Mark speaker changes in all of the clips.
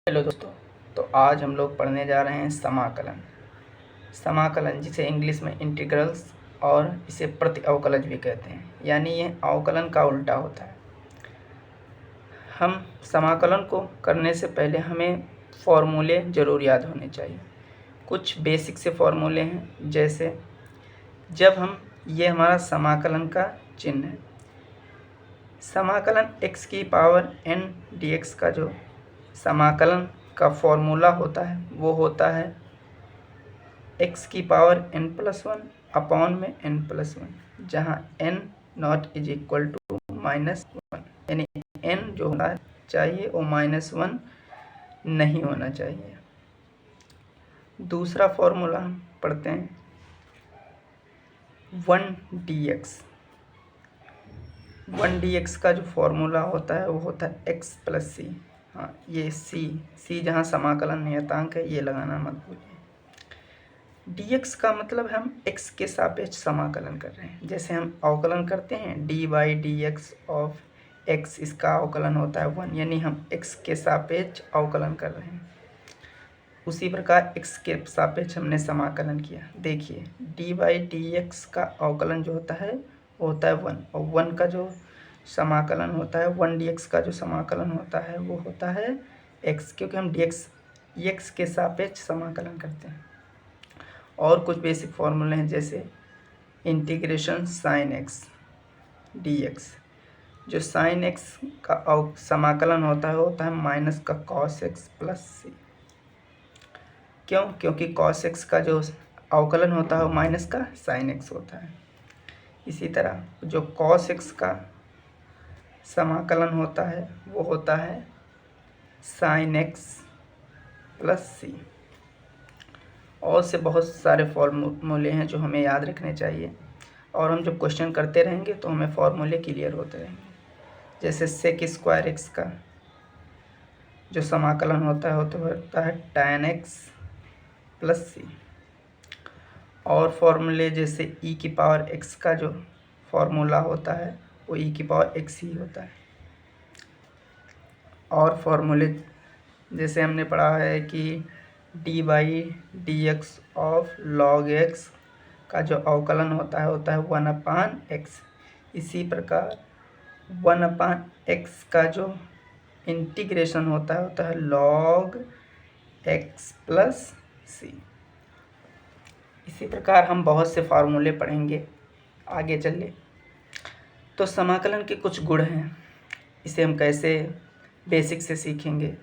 Speaker 1: Hello दोस्तों, तो आज हम लोग पढ़ने जा रहे हैं समाकलन जिसे इंग्लिश में इंटीग्रल्स और इसे प्रति अवकलज भी कहते हैं, यानी ये अवकलन का उल्टा होता है। हम समाकलन को करने से पहले हमें फॉर्मूले ज़रूर याद होने चाहिए। कुछ बेसिक से फॉर्मूले हैं, जैसे जब हम ये हमारा समाकलन का चिन्ह है, समाकलन x की पावर n dx का जो समाकलन का फॉर्मूला होता है वो होता है x की पावर n+1 अपॉन में n+1, जहाँ n not is equal to -1, यानी n जो होना चाहिए वो -1 नहीं होना चाहिए। दूसरा फॉर्मूला हम पढ़ते हैं 1dx का जो फॉर्मूला होता है वो होता है x + c। हाँ, ये c जहाँ समाकलन नियतांक है ये लगाना मत भूलिए। dx का मतलब हम x के सापेक्ष समाकलन कर रहे हैं। जैसे हम अवकलन करते हैं dy/dx ऑफ x, इसका अवकलन होता है 1, यानी हम x के सापेक्ष अवकलन कर रहे हैं। उसी प्रकार x के सापेक्ष हमने समाकलन किया। देखिए dy/dx का अवकलन जो होता है वो होता है 1, और 1 का जो समाकलन होता है 1dx का जो समाकलन होता है वो होता है x, क्योंकि हम dx के सापेक्ष समाकलन करते हैं। और कुछ बेसिक फॉर्मूले हैं, जैसे इंटीग्रेशन sin x dx, जो sin x का समाकलन होता है माइनस का cos x प्लस c। क्यों? क्योंकि cos x का जो अवकलन होता है वो माइनस का sin x होता है। इसी तरह जो cos x का समाकलन होता है वो होता है sin x प्लस c। और से बहुत सारे फॉर्मूले हैं जो हमें याद रखने चाहिए, और हम जब क्वेश्चन करते रहेंगे तो हमें फॉर्मूले क्लियर होते रहेंगे। जैसे sec² x का जो समाकलन होता है tan x प्लस c। और फॉर्मूले जैसे e की पावर x का जो फॉर्मूला होता है वो e की पावर x ही होता है। और फॉर्मूले जैसे हमने पढ़ा है कि dy/dx ऑफ log x का जो अवकलन होता है 1/x। इसी प्रकार 1/x का जो इंटीग्रेशन होता है log x प्लस c। इसी प्रकार हम बहुत से फार्मूले पढ़ेंगे आगे चलिए। तो समाकलन के कुछ गुण हैं, इसे हम कैसे बेसिक से सीखेंगे।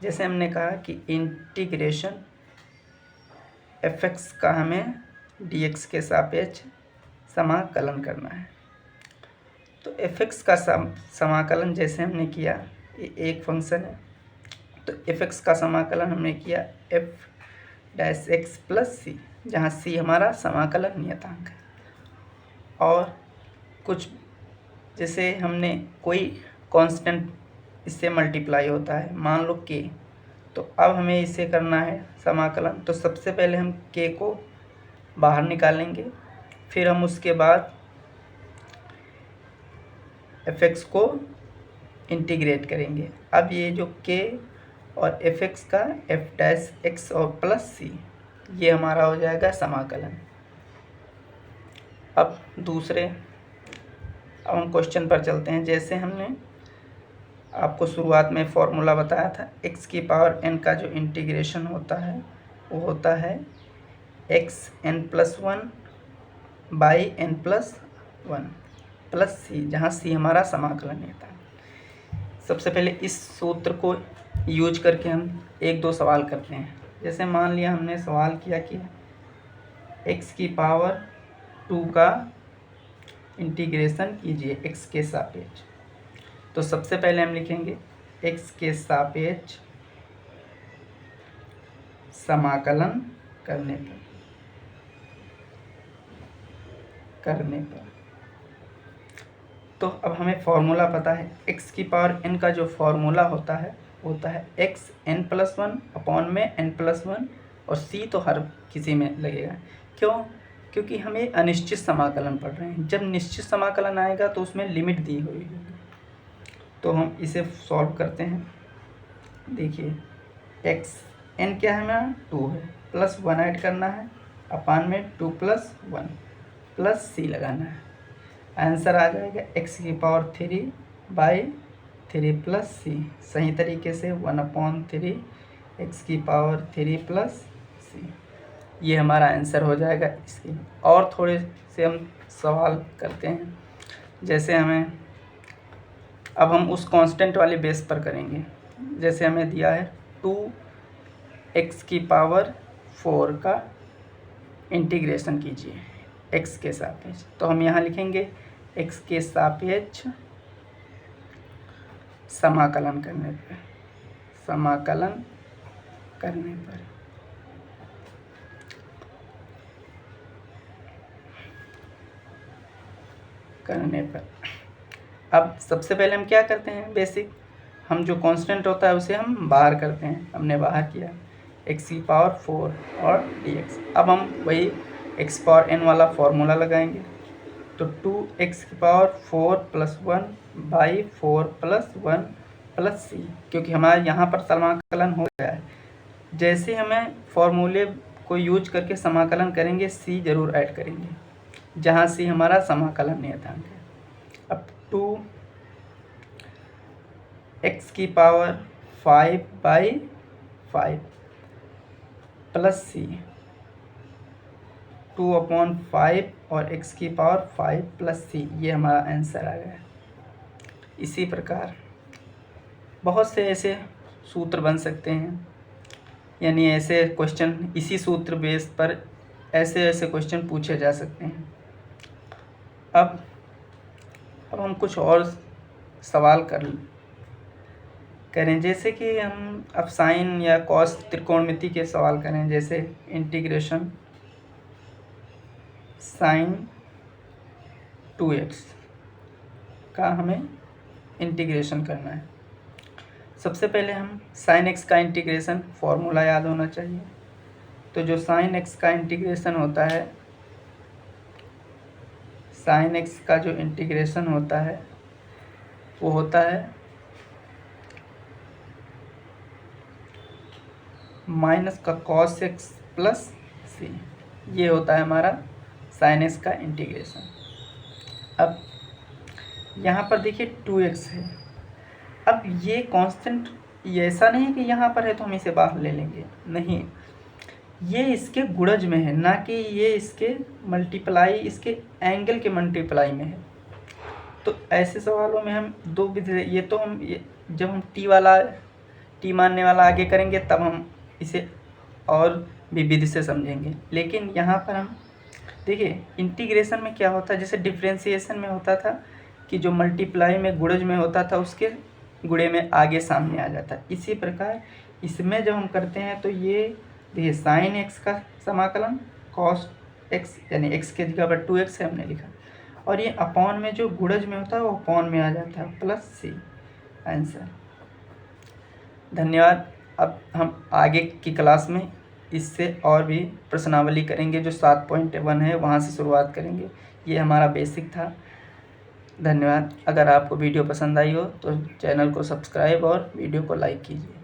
Speaker 1: जैसे हमने कहा कि इंटीग्रेशन fx का हमें dx के सापेक्ष समाकलन करना है। तो fx का समाकलन जैसे हमने किया, ये एक फंक्शन है, तो fx का समाकलन हमने किया f'(x + c), जहाँ c हमारा समाकलन नियतांक है। और कुछ जैसे हमने कोई कांस्टेंट इससे मल्टीप्लाई होता है, मान लो k, तो अब हमें इसे करना है समाकलन। तो सबसे पहले हम k को बाहर निकालेंगे, फिर हम उसके बाद fx को इंटीग्रेट करेंगे। अब ये जो k और fx का f'(x और प्लस c, ये हमारा हो जाएगा समाकलन। अब हम क्वेश्चन पर चलते हैं। जैसे हमने आपको शुरुआत में फॉर्मूला बताया था, x की पावर n का जो इंटीग्रेशन होता है वो होता है xn+1 by n+1 plus c, जहाँ c हमारा समाकलन होता है। सबसे पहले इस सूत्र को यूज करके हम 1-2 सवाल करते हैं। जैसे मान लिया हमने सवाल किया कि x की पावर 2 का इंटीग्रेशन कीजिए x के सापेक्ष। तो सबसे पहले हम लिखेंगे x के सापेक्ष समाकलन करने पर। तो अब हमें फॉर्मूला पता है, x की पावर n का जो फॉर्मूला होता है x n+1 अपॉन में n+1, और c तो हर किसी में लगेगा। क्यों? क्योंकि हमें अनिश्चित समाकलन पढ़ रहे हैं। जब निश्चित समाकलन आएगा तो उसमें लिमिट दी हुई होगी। तो हम इसे सॉल्व करते हैं। देखिए एक्स एन क्या है हमारा 2 है, प्लस 1 ऐड करना है, अपान में 2 + 1 प्लस सी लगाना है। आंसर आ जाएगा x³ प्लस सी। सही तरीके से 1/3 x³ प्लस सी, ये हमारा आंसर हो जाएगा इसकी। और थोड़े से हम सवाल करते हैं, जैसे अब हम उस कांस्टेंट वाले बेस पर करेंगे। जैसे हमें दिया है 2x⁴ का इंटीग्रेशन कीजिए x के सापेक्ष, तो हम यहाँ लिखेंगे x के सापेक्ष समाकलन करने पर अब सबसे पहले हम क्या करते हैं, बेसिक हम जो कांस्टेंट होता है उसे हम बाहर करते हैं। हमने बाहर किया x⁴ और dx। अब हम वही x⁴n वाला फॉर्मूला लगाएंगे, तो 2x⁴ + 1/4 + 1 प्लस सी, क्योंकि हमारा यहाँ पर समाकलन हो गया है। जैसे हमें फॉर्मूले को यूज करके समाकलन करेंगे, सी जरूर ऐड करेंगे, जहाँ सी हमारा समाकलन नियतांक है। अब 2x⁵ प्लस सी 2/5 और x⁵ प्लस सी, ये हमारा आंसर आ गया। इसी प्रकार बहुत से ऐसे सूत्र बन सकते हैं, यानी ऐसे क्वेश्चन इसी सूत्र बेस पर ऐसे क्वेश्चन पूछे जा सकते हैं। अब हम कुछ और सवाल करें, जैसे कि हम अब साइन या कॉस त्रिकोणमिति के सवाल करें। जैसे इंटीग्रेशन sin 2x का हमें इंटीग्रेशन करना है। सबसे पहले हम sin x का इंटीग्रेशन फॉर्मूला याद होना चाहिए। तो जो sin x का इंटीग्रेशन होता है, sin x का जो इंटीग्रेशन होता है वो होता है माइनस का cos x प्लस सी, ये होता है हमारा sin x का इंटीग्रेशन। अब यहाँ पर देखिए 2x है। अब ये कांस्टेंट, ये ऐसा नहीं है कि यहाँ पर है तो हम इसे बाहर ले लेंगे, नहीं, ये इसके गुणज में है, ना कि ये इसके मल्टीप्लाई, इसके एंगल के मल्टीप्लाई में है। तो ऐसे सवालों में हम दो विधि, ये तो हम जब हम टी मानने वाला आगे करेंगे तब हम इसे और भी विधि से समझेंगे। लेकिन यहाँ पर हम देखिए इंटीग्रेशन में क्या होता है, जैसे डिफ्रेंशिएशन में होता था कि जो मल्टीप्लाई में गुणज में होता था उसके गुणे में आगे सामने आ जाता है। इसी प्रकार इसमें जब हम करते हैं तो ये देखिए sin x का समाकलन cos x, यानी x के जगह पर 2x है हमने लिखा, और ये अपॉन में जो गुणज में होता है वो अपॉन में आ जाता है प्लस सी, आंसर। धन्यवाद। अब हम आगे की क्लास में इससे और भी प्रश्नावली करेंगे, जो 7.1 है वहाँ से शुरुआत करेंगे। ये हमारा बेसिक था। धन्यवाद। अगर आपको वीडियो पसंद आई हो तो चैनल को सब्सक्राइब और वीडियो को लाइक कीजिए।